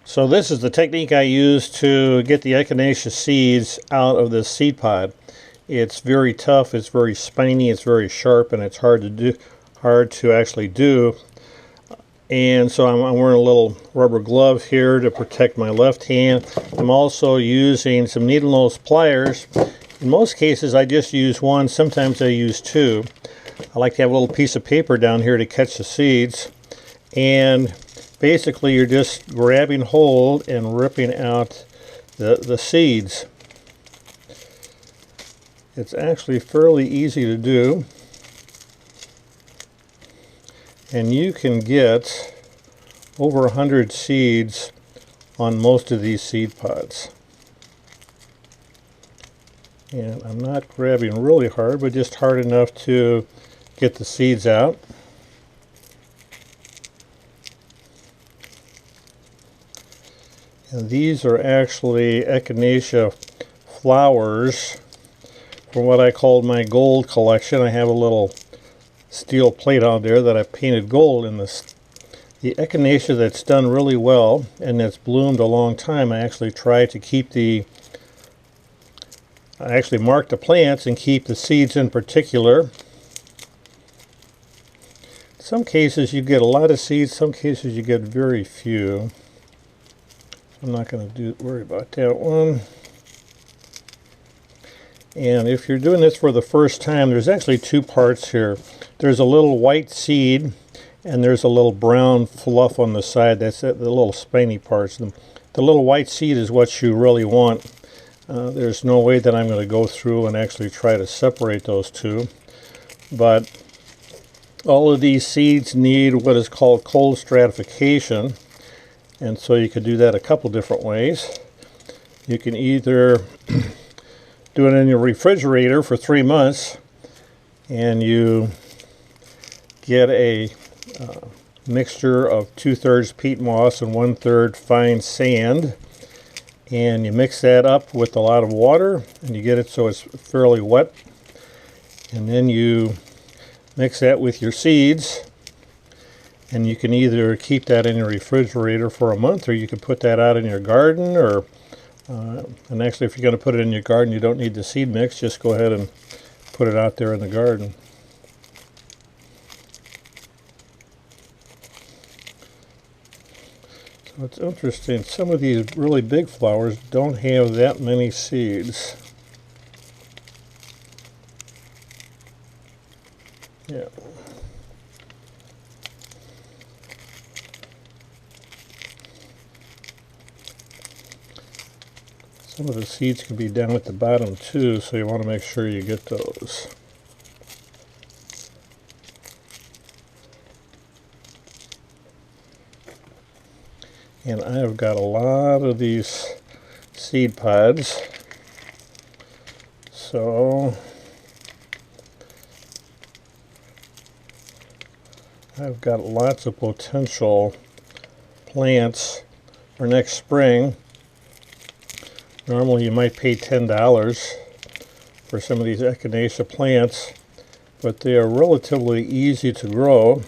So this is the technique I use to get the Echinacea seeds out of this seed pod. It's very tough, it's very spiny, it's very sharp, and it's hard to actually do. And so I'm wearing a little rubber glove here to protect my left hand. I'm also using some needle nose pliers. In most cases I just use one, sometimes I use two. I like to have a little piece of paper down here to catch the seeds. And basically you're just grabbing hold and ripping out the seeds. It's actually fairly easy to do, and you can get over 100 seeds on most of these seed pods. And I'm not grabbing really hard, but just hard enough to get the seeds out. And these are actually Echinacea flowers from what I called my gold collection. I have a little steel plate out there that I painted gold in this. The Echinacea that's done really well and that's bloomed a long time, I actually try to keep I actually mark the plants and keep the seeds in particular. Some cases you get a lot of seeds, some cases you get very few. I'm not going to worry about that one. And if you're doing this for the first time, there's actually two parts here. There's a little white seed and there's a little brown fluff on the side. That's it, the little spiny parts. The little white seed is what you really want. There's no way that I'm going to go through and actually try to separate those two. But all of these seeds need what is called cold stratification. And so you could do that a couple different ways. You can either do it in your refrigerator for 3 months, and you get a mixture of 2/3 peat moss and 1/3 fine sand, and you mix that up with a lot of water and you get it so it's fairly wet, and then you mix that with your seeds, and you can either keep that in your refrigerator for a month, or you can put that out in your garden, or and actually if you're going to put it in your garden you don't need the seed mix, just go ahead and put it out there in the garden. So it's interesting, some of these really big flowers don't have that many seeds. Yeah. Some of the seeds can be down at the bottom too, so you want to make sure you get those. And I have got a lot of these seed pods, so I've got lots of potential plants for next spring. Normally you might pay $10 for some of these Echinacea plants, but they are relatively easy to grow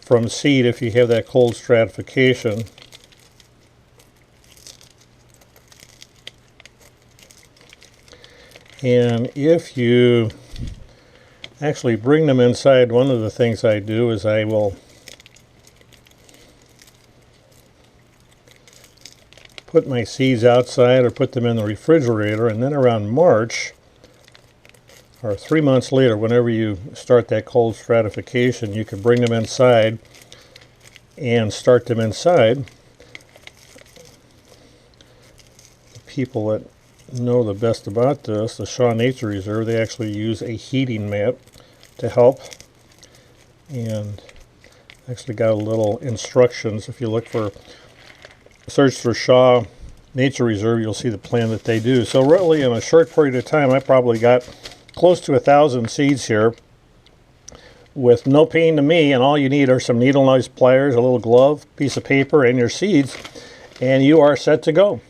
from seed if you have that cold stratification. And if you actually bring them inside, one of the things I do is I will put my seeds outside or put them in the refrigerator, and then around March or 3 months later, whenever you start that cold stratification, you can bring them inside and start them inside. The people that know the best about this, the Shaw Nature Reserve, they actually use a heating mat to help, and actually got a little instructions. If you search for Shaw Nature Reserve, you'll see the plan that they do. So really in a short period of time I probably got close to 1,000 seeds here with no pain to me, and all you need are some needle nose pliers, a little glove, piece of paper, and your seeds, and you are set to go.